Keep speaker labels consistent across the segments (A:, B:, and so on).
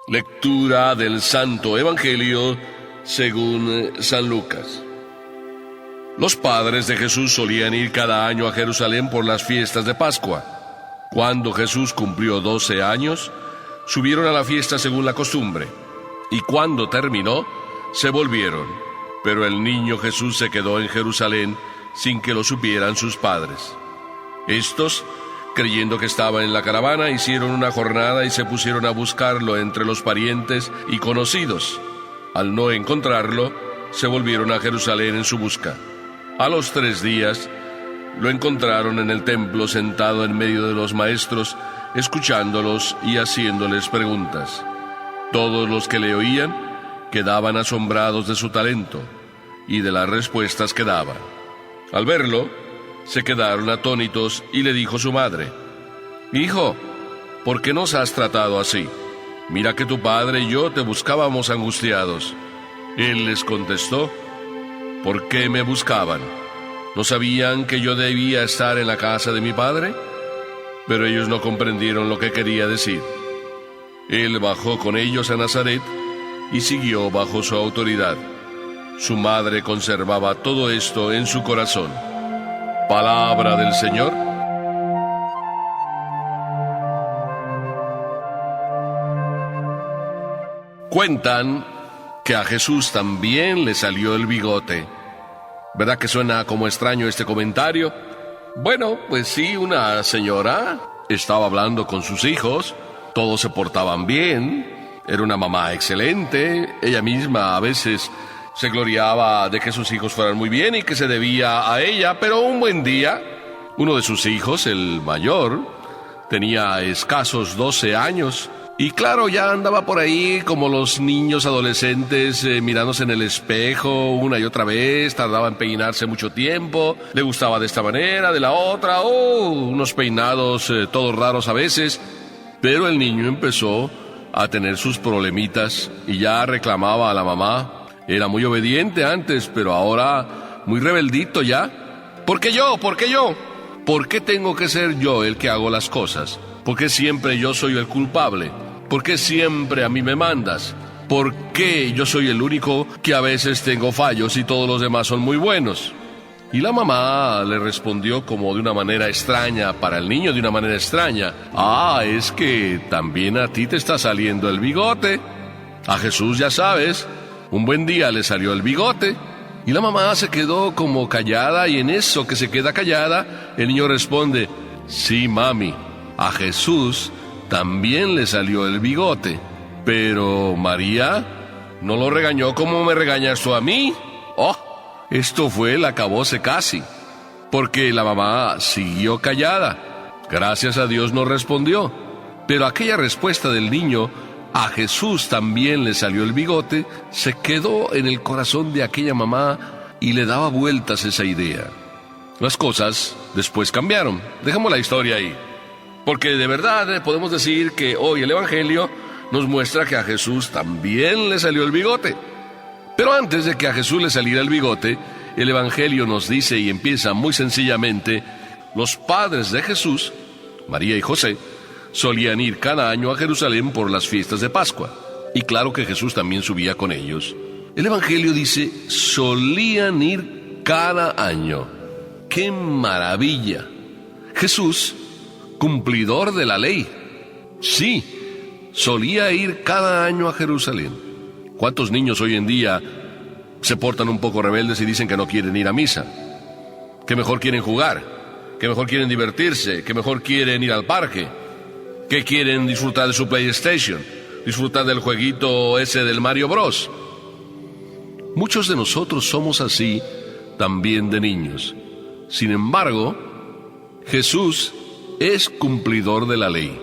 A: Lectura del Santo Evangelio según San Lucas. Los padres de Jesús solían ir cada año a Jerusalén por las fiestas de Pascua. Cuando Jesús cumplió 12 años, subieron a la fiesta según la costumbre, y cuando terminó, se volvieron. Pero el niño Jesús se quedó en Jerusalén sin que lo supieran sus padres. Estos, creyendo que estaba en la caravana, hicieron una jornada y se pusieron a buscarlo entre los parientes y conocidos. Al no encontrarlo, se volvieron a Jerusalén en su busca. A los 3 días, lo encontraron en el templo sentado en medio de los maestros, escuchándolos y haciéndoles preguntas. Todos los que le oían quedaban asombrados de su talento y de las respuestas que daba. Al verlo, se quedaron atónitos y le dijo su madre: «Hijo, ¿por qué nos has tratado así? Mira que tu padre y yo te buscábamos angustiados». Él les contestó: «¿Por qué me buscaban? ¿No sabían que yo debía estar en la casa de mi padre?». Pero ellos no comprendieron lo que quería decir. Él bajó con ellos a Nazaret y siguió bajo su autoridad. Su madre conservaba todo esto en su corazón. Palabra del Señor. Cuentan que a Jesús también le salió el bigote. ¿Verdad que suena como extraño este comentario? Bueno, pues sí, una señora estaba hablando con sus hijos, todos se portaban bien, era una mamá excelente, ella misma a veces se gloriaba de que sus hijos fueran muy bien y que se debía a ella, pero un buen día, uno de sus hijos, el mayor, tenía escasos 12 años, y claro, ya andaba por ahí como los niños adolescentes mirándose en el espejo una y otra vez, tardaba en peinarse mucho tiempo, le gustaba de esta manera, de la otra, unos peinados todos raros a veces, pero el niño empezó a tener sus problemitas y ya reclamaba a la mamá. Era muy obediente antes, pero ahora muy rebeldito ya. ¿Por qué yo? ¿Por qué yo? ¿Por qué tengo que ser yo el que hago las cosas? ¿Por qué siempre yo soy el culpable? ¿Por qué siempre a mí me mandas? ¿Por qué yo soy el único que a veces tengo fallos y todos los demás son muy buenos? Y la mamá le respondió como de una manera extraña, para el niño de una manera extraña: es que también a ti te está saliendo el bigote. A Jesús, ya sabes, un buen día le salió el bigote. Y la mamá se quedó como callada, y en eso que se queda callada, el niño responde: «Sí, mami, a Jesús también le salió el bigote. Pero María no lo regañó como me regañas tú a mí». Esto fue el acabose casi, porque la mamá siguió callada. Gracias a Dios no respondió. Pero aquella respuesta del niño: «A Jesús también le salió el bigote», se quedó en el corazón de aquella mamá y le daba vueltas esa idea. Las cosas después cambiaron. Dejemos la historia ahí. Porque de verdad podemos decir que hoy el Evangelio nos muestra que a Jesús también le salió el bigote. Pero antes de que a Jesús le saliera el bigote, el Evangelio nos dice, y empieza muy sencillamente: los padres de Jesús, María y José, solían ir cada año a Jerusalén por las fiestas de Pascua. Y claro que Jesús también subía con ellos. El Evangelio dice: solían ir cada año. ¡Qué maravilla! Jesús, cumplidor de la ley. Sí, solía ir cada año a Jerusalén. ¿Cuántos niños hoy en día se portan un poco rebeldes y dicen que no quieren ir a misa? Que mejor quieren jugar, que mejor quieren divertirse, que mejor quieren ir al parque, que quieren disfrutar de su PlayStation, disfrutar del jueguito ese del Mario Bros. Muchos de nosotros somos así también de niños. Sin embargo, Jesús es cumplidor de la ley.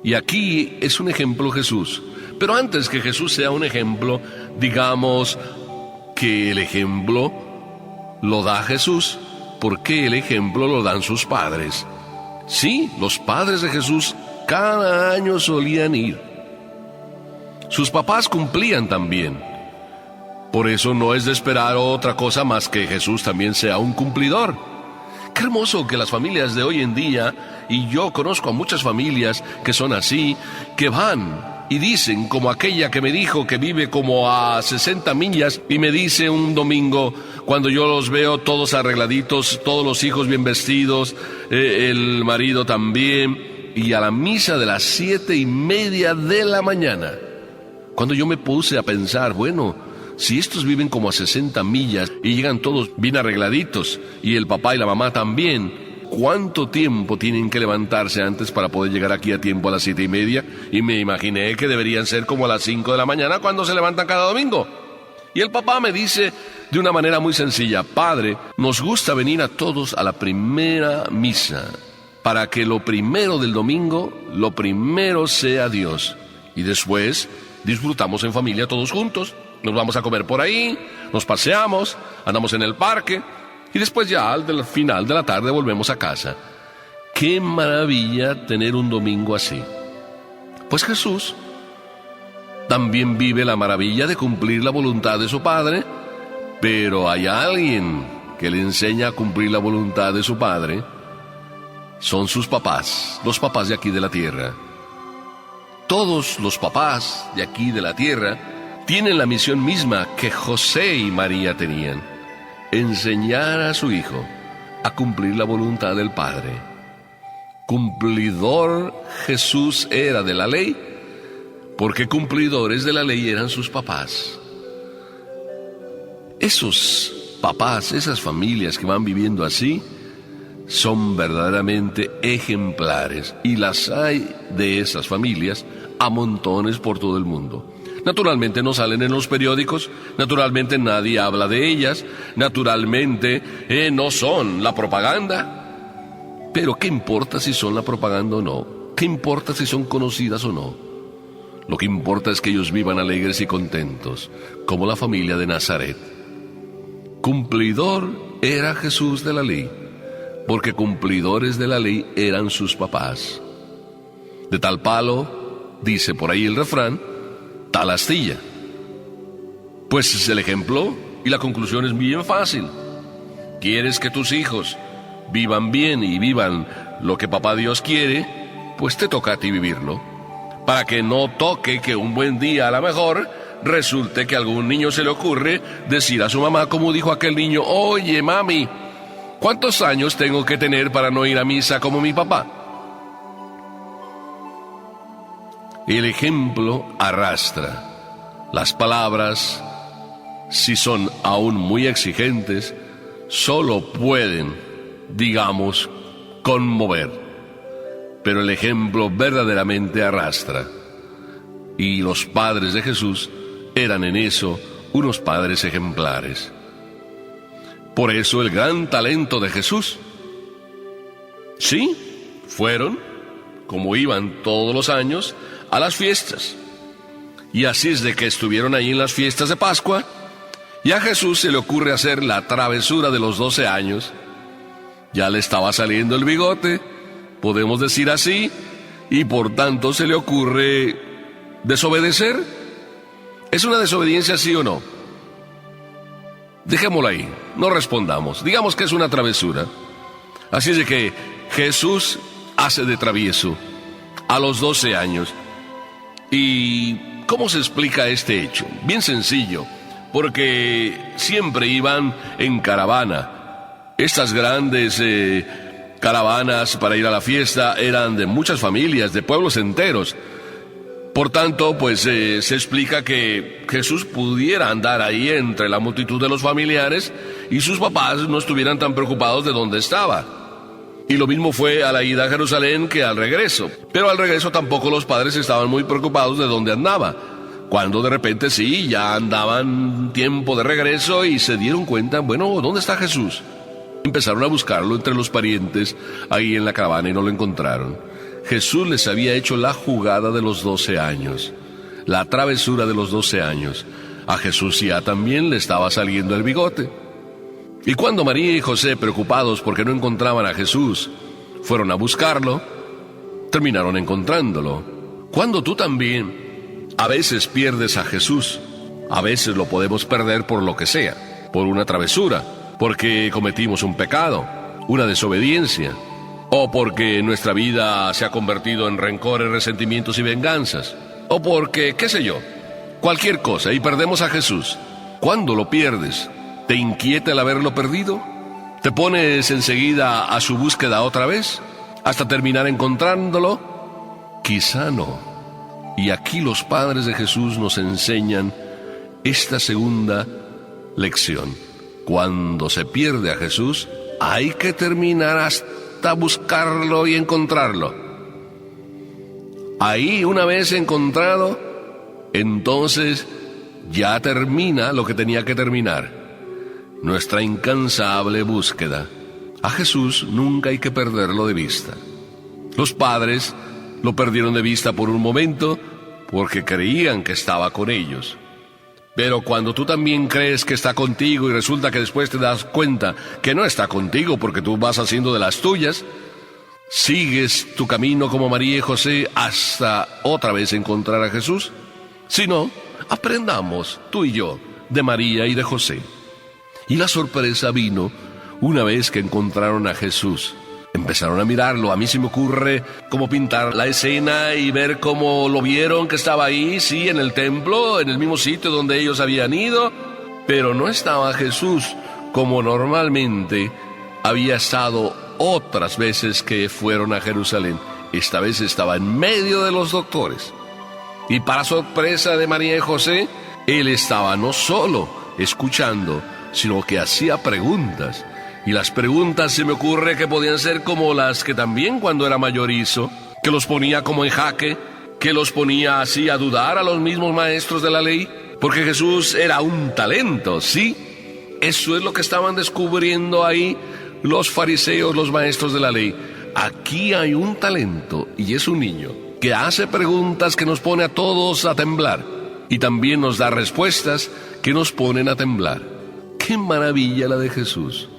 A: Y aquí es un ejemplo Jesús. Pero antes que Jesús sea un ejemplo, digamos que el ejemplo lo da Jesús, porque el ejemplo lo dan sus padres. Sí, los padres de Jesús cada año solían ir. Sus papás cumplían también. Por eso no es de esperar otra cosa más que Jesús también sea un cumplidor. Qué hermoso que las familias de hoy en día, y yo conozco a muchas familias que son así, que van y dicen, como aquella que me dijo que vive como a 60 millas y me dice un domingo, cuando yo los veo todos arregladitos, todos los hijos bien vestidos, el marido también, y a la misa de las 7:30 de la mañana, cuando yo me puse a pensar, bueno, si estos viven como a 60 millas y llegan todos bien arregladitos, y el papá y la mamá también, ¿cuánto tiempo tienen que levantarse antes para poder llegar aquí a tiempo a las 7:30? Y me imaginé que deberían ser como a las 5 de la mañana cuando se levantan cada domingo. Y el papá me dice de una manera muy sencilla, padre, nos gusta venir a todos a la primera misa, para que lo primero del domingo, lo primero sea Dios. Y después disfrutamos en familia todos juntos, nos vamos a comer por ahí, nos paseamos, andamos en el parque, y después ya al final de la tarde volvemos a casa. ¡Qué maravilla tener un domingo así! Pues Jesús también vive la maravilla de cumplir la voluntad de su Padre, pero hay alguien que le enseña a cumplir la voluntad de su Padre. Son sus papás, los papás de aquí de la tierra. Todos los papás de aquí de la tierra tienen la misión misma que José y María tenían: enseñar a su hijo a cumplir la voluntad del Padre. Cumplidor Jesús era de la ley, porque cumplidores de la ley eran sus papás. Esos papás, esas familias que van viviendo así, son verdaderamente ejemplares, y las hay de esas familias a montones por todo el mundo. Naturalmente no salen en los periódicos, naturalmente nadie habla de ellas, naturalmente no son la propaganda. Pero ¿qué importa si son la propaganda o no? ¿Qué importa si son conocidas o no? Lo que importa es que ellos vivan alegres y contentos, como la familia de Nazaret. Cumplidor era Jesús de la ley, porque cumplidores de la ley eran sus papás. De tal palo, dice por ahí el refrán, tal astilla. Pues es el ejemplo y la conclusión es bien fácil. ¿Quieres que tus hijos vivan bien y vivan lo que papá Dios quiere? Pues te toca a ti vivirlo. Para que no toque que un buen día a lo mejor resulte que a algún niño se le ocurre decir a su mamá, como dijo aquel niño, oye mami, ¿cuántos años tengo que tener para no ir a misa como mi papá? El ejemplo arrastra. Las palabras, si son aún muy exigentes, solo pueden, digamos, conmover. Pero el ejemplo verdaderamente arrastra. Y los padres de Jesús eran en eso unos padres ejemplares. Por eso el gran talento de Jesús. Sí, fueron, como iban todos los años, a las fiestas. Y así es de que estuvieron ahí en las fiestas de Pascua, y a Jesús se le ocurre hacer la travesura de los 12 años. Ya le estaba saliendo el bigote, podemos decir así, y por tanto se le ocurre desobedecer. ¿Es una desobediencia, sí o no? Dejémoslo ahí, no respondamos, digamos que es una travesura. Así es de que Jesús hace de travieso a los 12 años. ¿Y cómo se explica este hecho? Bien sencillo, porque siempre iban en caravana. Estas grandes caravanas para ir a la fiesta eran de muchas familias, de pueblos enteros. Por tanto, pues se explica que Jesús pudiera andar ahí entre la multitud de los familiares y sus papás no estuvieran tan preocupados de dónde estaba. Y lo mismo fue a la ida a Jerusalén que al regreso. Pero al regreso tampoco los padres estaban muy preocupados de dónde andaba. Cuando de repente sí, ya andaban tiempo de regreso y se dieron cuenta, bueno, ¿dónde está Jesús? Empezaron a buscarlo entre los parientes ahí en la caravana y no lo encontraron. Jesús les había hecho la jugada de los 12 años, la travesura de los 12 años. A Jesús ya también le estaba saliendo el bigote. Y cuando María y José, preocupados porque no encontraban a Jesús, fueron a buscarlo, terminaron encontrándolo. Cuando tú también a veces pierdes a Jesús, a veces lo podemos perder por lo que sea, por una travesura, porque cometimos un pecado, una desobediencia, o porque nuestra vida se ha convertido en rencores, resentimientos y venganzas. O porque, qué sé yo, cualquier cosa y perdemos a Jesús. ¿Cuándo lo pierdes? ¿Te inquieta el haberlo perdido? ¿Te pones enseguida a su búsqueda otra vez, hasta terminar encontrándolo? Quizá no. Y aquí los padres de Jesús nos enseñan esta segunda lección. Cuando se pierde a Jesús, hay que terminar hasta buscarlo y encontrarlo. Ahí, una vez encontrado, entonces ya termina lo que tenía que terminar. Nuestra incansable búsqueda. A Jesús nunca hay que perderlo de vista. Los padres lo perdieron de vista por un momento porque creían que estaba con ellos. Pero cuando tú también crees que está contigo y resulta que después te das cuenta que no está contigo porque tú vas haciendo de las tuyas, sigues tu camino como María y José hasta otra vez encontrar a Jesús. Si no, aprendamos, tú y yo, de María y de José. Y la sorpresa vino una vez que encontraron a Jesús. Empezaron a mirarlo. A mí se me ocurre como pintar la escena y ver cómo lo vieron que estaba ahí, sí, en el templo, en el mismo sitio donde ellos habían ido, pero no estaba Jesús como normalmente había estado otras veces que fueron a Jerusalén. Esta vez estaba en medio de los doctores. Y para sorpresa de María y José, él estaba no solo escuchando, sino que hacía preguntas. Y las preguntas se me ocurre que podían ser como las que también cuando era mayor hizo, que los ponía como en jaque, que los ponía así a dudar a los mismos maestros de la ley, porque Jesús era un talento, ¿sí? Eso es lo que estaban descubriendo ahí los fariseos, los maestros de la ley. Aquí hay un talento y es un niño que hace preguntas que nos pone a todos a temblar y también nos da respuestas que nos ponen a temblar. ¡Qué maravilla la de Jesús!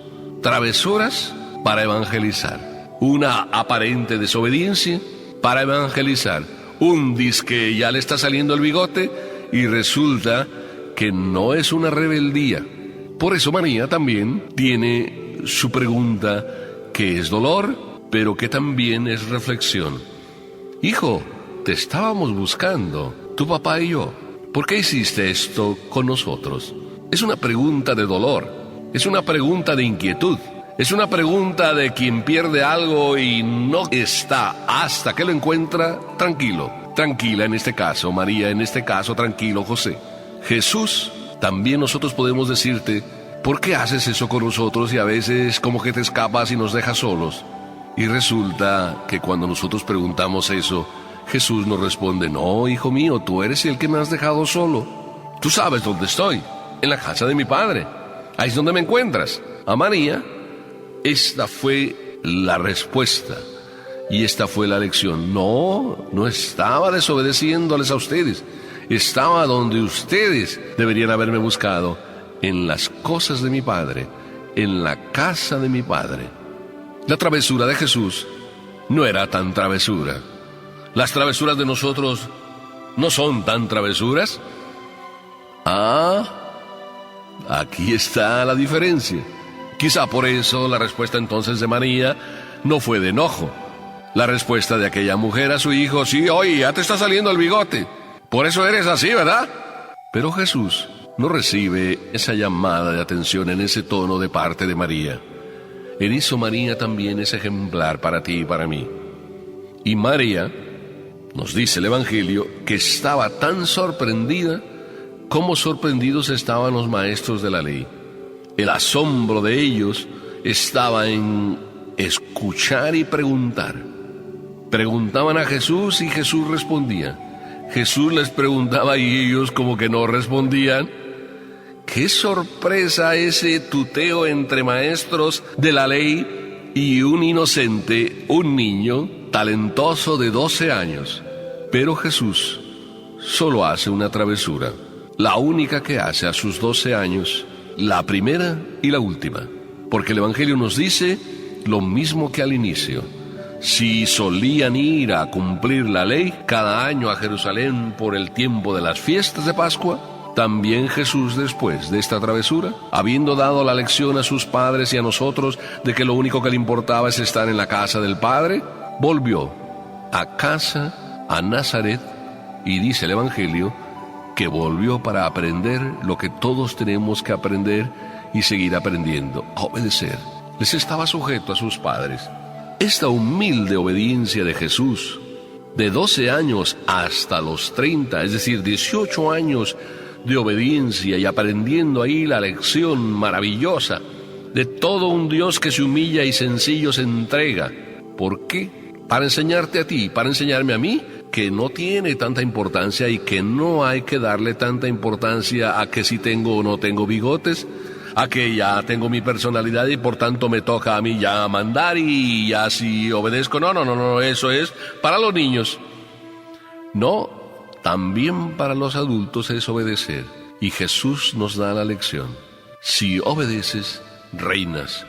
A: Travesuras para evangelizar, una aparente desobediencia para evangelizar, un disque ya le está saliendo el bigote y resulta que no es una rebeldía. Por eso María también tiene su pregunta que es dolor, pero que también es reflexión. Hijo, te estábamos buscando, tu papá y yo. ¿Por qué hiciste esto con nosotros? Es una pregunta de dolor. Es una pregunta de inquietud. Es una pregunta de quien pierde algo y no está hasta que lo encuentra tranquilo. Tranquila en este caso, María, en este caso, tranquilo, José. Jesús, también nosotros podemos decirte, ¿por qué haces eso con nosotros y a veces como que te escapas y nos dejas solos? Y resulta que cuando nosotros preguntamos eso, Jesús nos responde, no, hijo mío, tú eres el que me has dejado solo. Tú sabes dónde estoy, en la casa de mi Padre. Ahí es donde me encuentras. A María, esta fue la respuesta y esta fue la lección. No estaba desobedeciéndoles a ustedes. Estaba donde ustedes deberían haberme buscado, en las cosas de mi Padre, en la casa de mi Padre. La travesura de Jesús no era tan travesura. Las travesuras de nosotros no son tan travesuras. Aquí está la diferencia. Quizá por eso la respuesta entonces de María no fue de enojo. La respuesta de aquella mujer a su hijo, sí, oye, ya te está saliendo el bigote. Por eso eres así, ¿verdad? Pero Jesús no recibe esa llamada de atención en ese tono de parte de María. En eso María también es ejemplar para ti y para mí. Y María, nos dice el Evangelio, que estaba tan sorprendida como sorprendidos estaban los maestros de la ley. El asombro de ellos estaba en escuchar y preguntar. Preguntaban a Jesús y Jesús respondía. Jesús les preguntaba y ellos como que no respondían. ¡Qué sorpresa ese tuteo entre maestros de la ley y un inocente, un niño talentoso de 12 años! Pero Jesús solo hace una travesura. La única que hace a sus 12 años, la primera y la última. Porque el Evangelio nos dice lo mismo que al inicio. Si solían ir a cumplir la ley cada año a Jerusalén por el tiempo de las fiestas de Pascua, también Jesús después de esta travesura, habiendo dado la lección a sus padres y a nosotros de que lo único que le importaba es estar en la casa del Padre, volvió a casa, a Nazaret, Y dice el Evangelio que volvió para aprender lo que todos tenemos que aprender y seguir aprendiendo, a obedecer. Les estaba sujeto a sus padres. Esta humilde obediencia de Jesús, de 12 años hasta los 30, es decir, 18 años de obediencia y aprendiendo ahí la lección maravillosa de todo un Dios que se humilla y sencillo se entrega. ¿Por qué? Para enseñarte a ti, para enseñarme a mí, que no tiene tanta importancia y que no hay que darle tanta importancia a que si tengo o no tengo bigotes, a que ya tengo mi personalidad y por tanto me toca a mí ya mandar y ya si obedezco. No, eso es para los niños. No, también para los adultos es obedecer. Y Jesús nos da la lección. Si obedeces, reinas.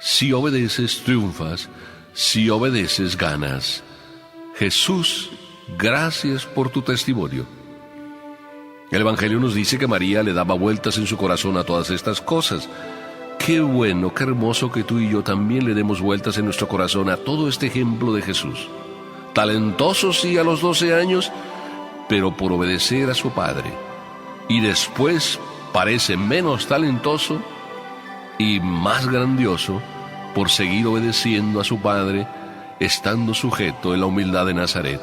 A: Si obedeces, triunfas. Si obedeces, ganas. Jesús, gracias por tu testimonio. El Evangelio nos dice que María le daba vueltas en su corazón a todas estas cosas. Qué bueno, qué hermoso que tú y yo también le demos vueltas en nuestro corazón a todo este ejemplo de Jesús. Talentoso sí a los 12 años, pero por obedecer a su padre. Y después parece menos talentoso y más grandioso por seguir obedeciendo a su padre, estando sujeto en la humildad de Nazaret.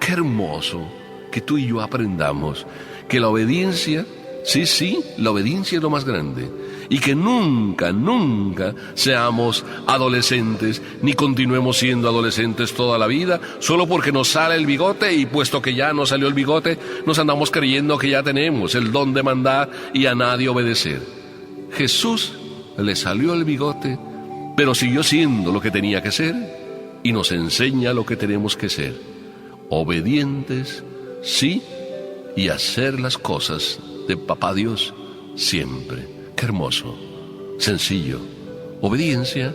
A: Qué hermoso que tú y yo aprendamos que la obediencia, sí, la obediencia es lo más grande. Y que nunca seamos adolescentes, ni continuemos siendo adolescentes toda la vida, solo porque nos sale el bigote y puesto que ya nos salió el bigote, nos andamos creyendo que ya tenemos el don de mandar y a nadie obedecer. Jesús le salió el bigote, pero siguió siendo lo que tenía que ser y nos enseña lo que tenemos que ser. Obedientes, sí, y hacer las cosas de Papá Dios siempre. Qué hermoso, sencillo. Obediencia,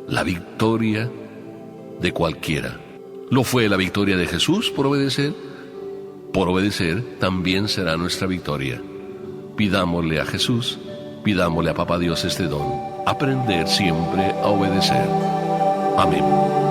A: la victoria de cualquiera. Lo fue la victoria de Jesús por obedecer también será nuestra victoria. Pidámosle a Jesús, pidámosle a Papá Dios este don, aprender siempre a obedecer. Amén.